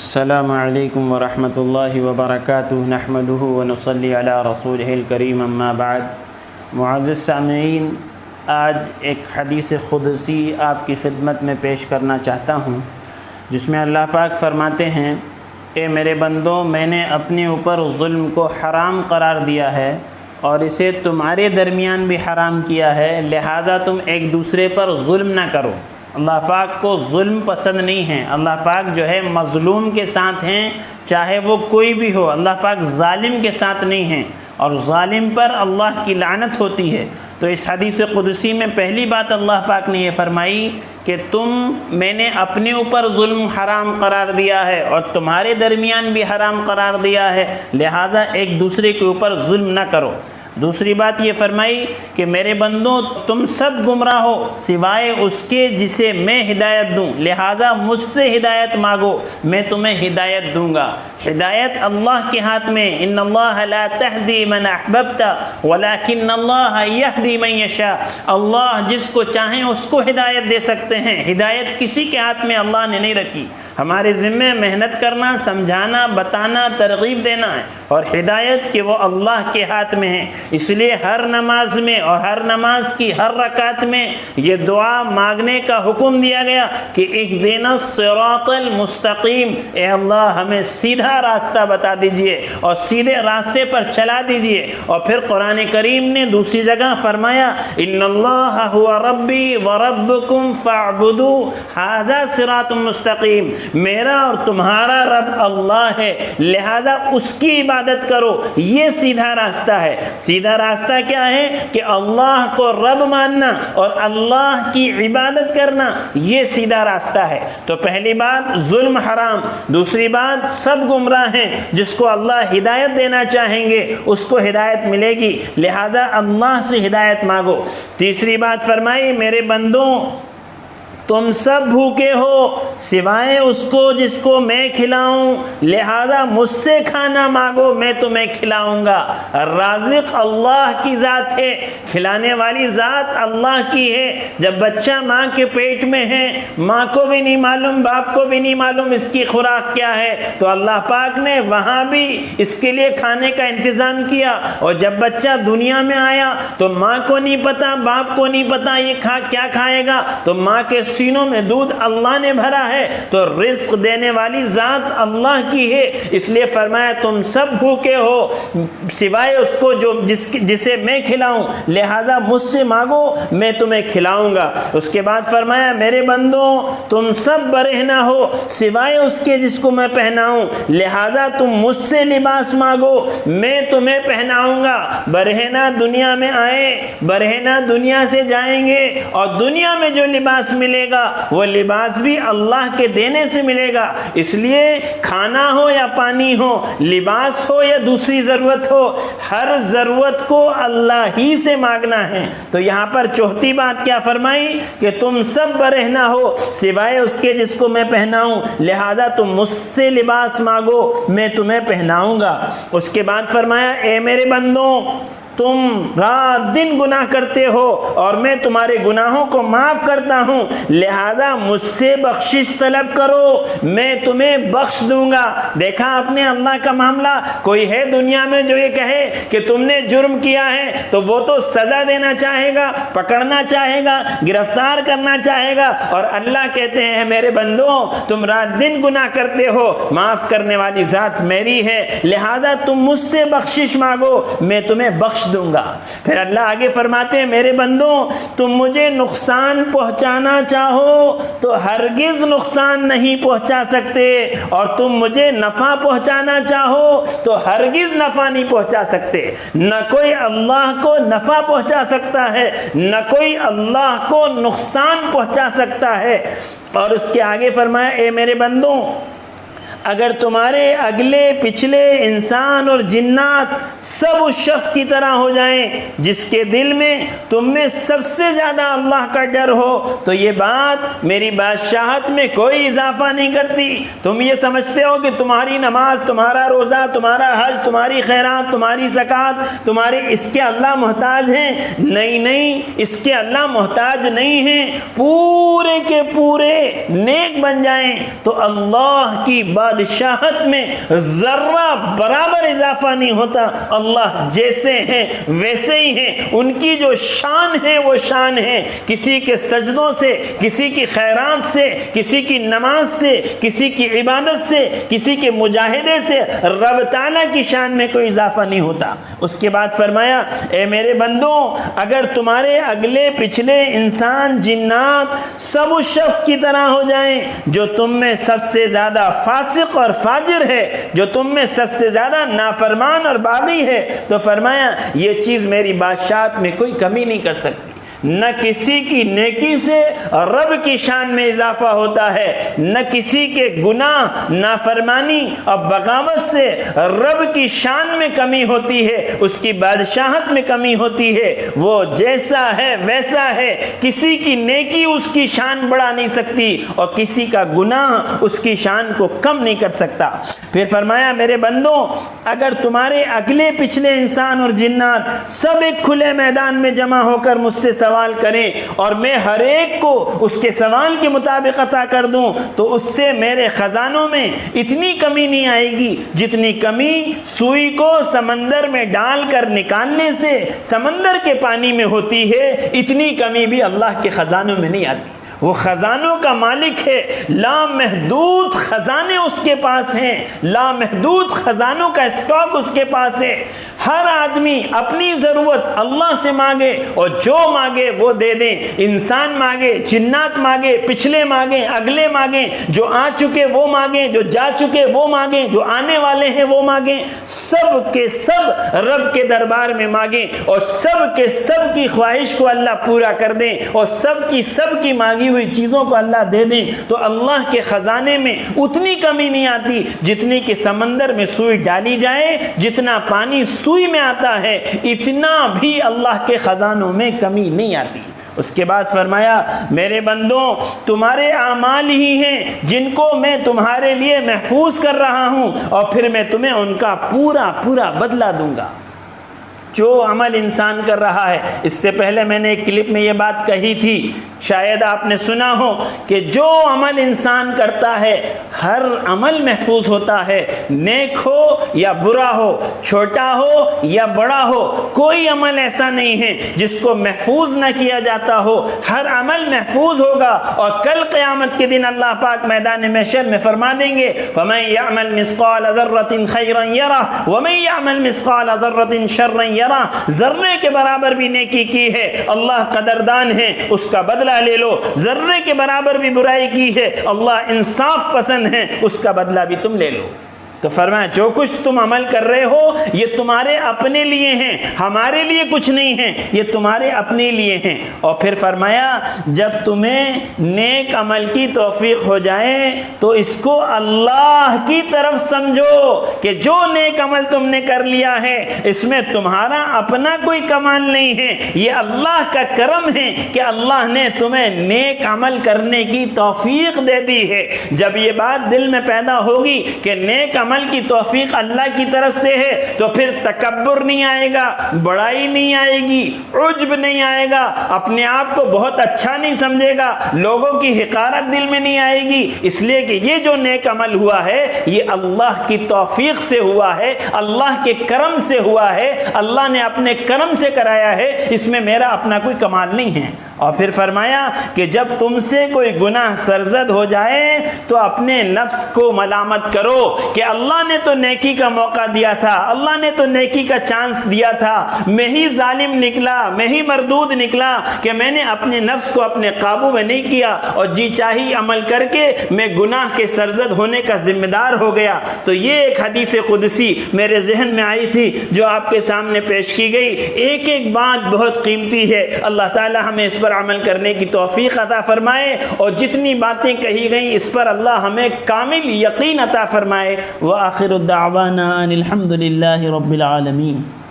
السلام علیکم ورحمۃ اللہ وبرکاتہ نحمدہ ونصلی علی رسولہ الکریم اما بعد۔ معزز سامعین، آج ایک حدیث قدسی آپ کی خدمت میں پیش کرنا چاہتا ہوں، جس میں اللہ پاک فرماتے ہیں، اے میرے بندوں، میں نے اپنے اوپر ظلم کو حرام قرار دیا ہے اور اسے تمہارے درمیان بھی حرام کیا ہے، لہٰذا تم ایک دوسرے پر ظلم نہ کرو۔ اللہ پاک کو ظلم پسند نہیں ہے۔ اللہ پاک جو ہے مظلوم کے ساتھ ہیں، چاہے وہ کوئی بھی ہو۔ اللہ پاک ظالم کے ساتھ نہیں ہیں، اور ظالم پر اللہ کی لعنت ہوتی ہے۔ تو اس حدیث قدسی میں پہلی بات اللہ پاک نے یہ فرمائی کہ میں نے اپنے اوپر ظلم حرام قرار دیا ہے اور تمہارے درمیان بھی حرام قرار دیا ہے، لہٰذا ایک دوسرے کے اوپر ظلم نہ کرو۔ دوسری بات یہ فرمائی کہ میرے بندوں، تم سب گمراہ ہو سوائے اس کے جسے میں ہدایت دوں، لہٰذا مجھ سے ہدایت مانگو، میں تمہیں ہدایت دوں گا۔ ہدایت اللہ کے ہاتھ میں، ان اللہ لا تہدی من احببت ولکن اللہ یہدی من یشاء۔ اللہ جس کو چاہیں اس کو ہدایت دے سکتے ہیں، ہدایت کسی کے ہاتھ میں اللہ نے نہیں رکھی۔ ہمارے ذمے محنت کرنا، سمجھانا، بتانا، ترغیب دینا ہے، اور ہدایت کہ وہ اللہ کے ہاتھ میں ہے۔ اس لیے ہر نماز میں اور ہر نماز کی ہر رکعت میں یہ دعا مانگنے کا حکم دیا گیا کہ اہدنا الصراط المستقیم، اے اللہ ہمیں سیدھا راستہ بتا دیجئے اور سیدھے راستے پر چلا دیجئے۔ اور پھر قرآن کریم نے دوسری جگہ فرمایا، ان اللہ هو ربی وربکم فاعبدوا ھذا صراط مستقیم، میرا اور تمہارا رب اللہ ہے، لہذا اس کی عبادت کرو، یہ سیدھا راستہ ہے۔ سیدھا راستہ کیا ہے کہ اللہ کو رب ماننا اور اللہ کی عبادت کرنا، یہ سیدھا راستہ ہے۔ تو پہلی بات ظلم حرام، دوسری بات سب گمراہ ہیں، جس کو اللہ ہدایت دینا چاہیں گے اس کو ہدایت ملے گی، لہذا اللہ سے ہدایت مانگو۔ تیسری بات فرمائی، میرے بندوں تم سب بھوکے ہو سوائے اس کو جس کو میں کھلاؤں، لہذا مجھ سے کھانا مانگو، میں تمہیں کھلاؤں گا۔ رازق اللہ کی ذات ہے، کھلانے والی ذات اللہ کی ہے۔ جب بچہ ماں کے پیٹ میں ہے، ماں کو بھی نہیں معلوم، باپ کو بھی نہیں معلوم اس کی خوراک کیا ہے، تو اللہ پاک نے وہاں بھی اس کے لیے کھانے کا انتظام کیا۔ اور جب بچہ دنیا میں آیا تو ماں کو نہیں پتا، باپ کو نہیں پتا یہ کیا کھائے گا، تو ماں کے سینوں میں دودھ اللہ نے بھرا ہے، تو رزق دینے والی ذات اللہ کی ہے۔ اس لیے فرمایا تم سب بھوکے ہو سوائے اس کو جسے میں کھلاؤں، لہذا مجھ سے مانگو، میں تمہیں کھلاؤں گا۔ اس کے بعد فرمایا میرے بندوں تم سب برہنہ ہو سوائے اس کے جس کو میں پہناؤں، لہذا تم مجھ سے لباس مانگو، میں تمہیں پہناؤں گا۔ برہنہ دنیا میں آئے، برہنہ دنیا سے جائیں گے، اور دنیا میں جو لباس ملے گا وہ لباس بھی اللہ کے دینے سے ملے گا۔ اس لیے کھانا ہو یا پانی ہو، لباس ہو یا دوسری ضرورت ہو، ہر ضرورت کو اللہ ہی سے مانگنا ہے۔ تو یہاں پر چوتھی بات کیا فرمائی کہ تم سب برہنہ ہو سوائے اس کے جس کو میں پہناؤں، لہذا تم مجھ سے لباس مانگو، میں تمہیں پہناؤں گا۔ اس کے بعد فرمایا اے میرے بندوں، تم رات دن گناہ کرتے ہو اور میں تمہارے گناہوں کو معاف کرتا ہوں، لہذا مجھ سے بخشش طلب کرو، میں تمہیں بخش دوں گا۔ دیکھا آپ نے اللہ کا معاملہ، کوئی ہے دنیا میں جو یہ کہے کہ تم نے جرم کیا ہے تو وہ تو سزا دینا چاہے گا، پکڑنا چاہے گا، گرفتار کرنا چاہے گا، اور اللہ کہتے ہیں میرے بندوں تم رات دن گناہ کرتے ہو، معاف کرنے والی ذات میری ہے، لہذا تم مجھ سے بخشش مانگو، میں تمہیں بخش دوں گا۔ پھر اللہ آگے فرماتے ہیں میرے بندوں تم مجھے نقصان پہنچانا چاہو تو ہرگز نقصان نہیں پہنچا سکتے، اور تم مجھے نفع پہنچانا چاہو تو ہرگز نفع نہیں پہنچا سکتے۔ نہ کوئی اللہ کو نفع پہنچا سکتا ہے، نہ کوئی اللہ کو نقصان پہنچا سکتا ہے۔ اور اس کے آگے فرمایا اے میرے بندوں اگر تمہارے اگلے پچھلے انسان اور جنات سب اس شخص کی طرح ہو جائیں جس کے دل میں تم میں سب سے زیادہ اللہ کا ڈر ہو، تو یہ بات میری بادشاہت میں کوئی اضافہ نہیں کرتی۔ تم یہ سمجھتے ہو کہ تمہاری نماز، تمہارا روزہ، تمہارا حج، تمہاری خیرات، تمہاری زکوٰۃ، تمہارے اس کے اللہ محتاج ہیں؟ نہیں، اس کے اللہ محتاج نہیں ہیں۔ پورے کے پورے نیک بن جائیں تو اللہ کی بادشاہت میں ذرہ برابر اضافہ نہیں ہوتا۔ اللہ جیسے ہیں ویسے ہی ہیں، ان کی جو شان ہے وہ شان ہے۔ کسی کے سجدوں سے، کسی کی خیرات سے، کسی کی نماز سے، کسی کی عبادت سے، کسی کے مجاہدے سے رب تعالیٰ کی شان میں کوئی اضافہ نہیں ہوتا۔ اس کے بعد فرمایا اے میرے بندوں، اگر تمہارے اگلے پچھلے انسان جنات سب اس شخص کی طرح ہو جائیں جو تم میں سب سے زیادہ فاسق اور فاجر ہے، جو تم میں سب سے زیادہ نافرمان اور باغی ہے، تو فرمایا یہ چیز میری بادشاہت میں کوئی کمی نہیں کر سکتی۔ نہ کسی کی نیکی سے رب کی شان میں اضافہ ہوتا ہے، نہ کسی کے گناہ، نافرمانی اور بغاوت سے رب کی شان میں کمی ہوتی ہے، اس کی بادشاہت میں کمی ہوتی ہے۔ وہ جیسا ہے ویسا ہے، کسی کی نیکی اس کی شان بڑھا نہیں سکتی اور کسی کا گناہ اس کی شان کو کم نہیں کر سکتا۔ پھر فرمایا میرے بندوں، اگر تمہارے اگلے پچھلے انسان اور جنات سب ایک کھلے میدان میں جمع ہو کر مجھ سے سوال کریں اور میں ہر ایک کو اس کے سوال کے مطابق عطا کر دوں، تو اس سے میرے خزانوں میں اتنی کمی نہیں آئے گی جتنی کمی سوئی کو سمندر میں ڈال کر نکالنے سے سمندر کے پانی میں ہوتی ہے، اتنی کمی بھی اللہ کے خزانوں میں نہیں آتی۔ وہ خزانوں کا مالک ہے، لامحدود خزانے اس کے پاس ہیں، لامحدود خزانوں کا اسٹاک اس کے پاس ہے۔ ہر آدمی اپنی ضرورت اللہ سے مانگے اور جو مانگے وہ دے دیں۔ انسان مانگے، جنات مانگے، پچھلے مانگیں، اگلے مانگیں، جو آ چکے وہ مانگیں، جو جا چکے وہ مانگیں، جو آنے والے ہیں وہ مانگیں، سب کے سب رب کے دربار میں مانگیں اور سب کے سب کی خواہش کو اللہ پورا کر دیں اور سب کی مانگی ہوئی چیزوں کو اللہ دے دیں، تو اللہ کے خزانے میں اتنی کمی نہیں آتی جتنی کہ سمندر میں سوئی ڈالی جائے، جتنا پانی سوئی میں آتا ہے اتنا بھی اللہ کے خزانوں میں کمی نہیں آتی۔ اس کے بعد فرمایا میرے بندوں، تمہارے اعمال ہی ہیں جن کو میں تمہارے لیے محفوظ کر رہا ہوں اور پھر میں تمہیں ان کا پورا بدلہ دوں گا۔ جو عمل انسان کر رہا ہے، اس سے پہلے میں نے ایک کلپ میں یہ بات کہی تھی، شاید آپ نے سنا ہو کہ جو عمل انسان کرتا ہے ہر عمل محفوظ ہوتا ہے، نیک ہو یا برا ہو، چھوٹا ہو یا بڑا ہو، کوئی عمل ایسا نہیں ہے جس کو محفوظ نہ کیا جاتا ہو، ہر عمل محفوظ ہوگا۔ اور کل قیامت کے دن اللہ پاک میدان محشر میں فرما دیں گے وَمَن يَعْمَلْ مِثْقَالَ ذَرَّةٍ خَيْرًا يَرَهُ وَمَن يَعْمَلْ مِثْقَالَ ذَرَّةٍ شَرًّا يَرَهُ۔ ذرے کے برابر بھی نیکی کی ہے، اللہ قدردان ہے، اس کا بدلہ لے لو۔ ذرے کے برابر بھی برائی کی ہے، اللہ انصاف پسند ہے، اس کا بدلہ بھی تم لے لو۔ تو فرمایا جو کچھ تم عمل کر رہے ہو یہ تمہارے اپنے لیے ہیں، ہمارے لیے کچھ نہیں ہیں، یہ تمہارے اپنے لیے ہیں۔ اور پھر فرمایا جب تمہیں نیک عمل کی توفیق ہو جائے تو اس کو اللہ کی طرف سمجھو کہ جو نیک عمل تم نے کر لیا ہے اس میں تمہارا اپنا کوئی کمال نہیں ہے، یہ اللہ کا کرم ہے کہ اللہ نے تمہیں نیک عمل کرنے کی توفیق دے دی ہے۔ جب یہ بات دل میں پیدا ہوگی کہ نیک عمل کی توفیق اللہ کی طرف سے ہے تو پھر تکبر نہیں آئے گا، بڑائی نہیں آئے گی، عجب نہیں آئے گا، اپنے آپ کو بہت اچھا نہیں سمجھے گا، لوگوں کی حقارت دل میں نہیں آئے گی، اس لیے کہ یہ جو نیک عمل ہوا ہے یہ اللہ کی توفیق سے ہوا ہے، اللہ کے کرم سے ہوا ہے، اللہ نے اپنے کرم سے کرایا ہے، اس میں میرا اپنا کوئی کمال نہیں ہے۔ اور پھر فرمایا کہ جب تم سے کوئی گناہ سرزد ہو جائے تو اپنے نفس کو ملامت کرو کہ اللہ نے تو نیکی کا موقع دیا تھا، اللہ نے تو نیکی کا چانس دیا تھا، میں ہی ظالم نکلا، میں ہی مردود نکلا کہ میں نے اپنے نفس کو اپنے قابو میں نہیں کیا اور جی چاہی عمل کر کے میں گناہ کے سرزد ہونے کا ذمہ دار ہو گیا۔ تو یہ ایک حدیث قدسی میرے ذہن میں آئی تھی جو آپ کے سامنے پیش کی گئی۔ ایک ایک بات بہت قیمتی ہے، اللہ تعالی ہمیں اس پر عمل کرنے کی توفیق عطا فرمائے اور جتنی باتیں کہی گئیں اس پر اللہ ہمیں کامل یقین عطا فرمائے۔ وآخر الدعوانا ان الحمد للہ رب العالمین۔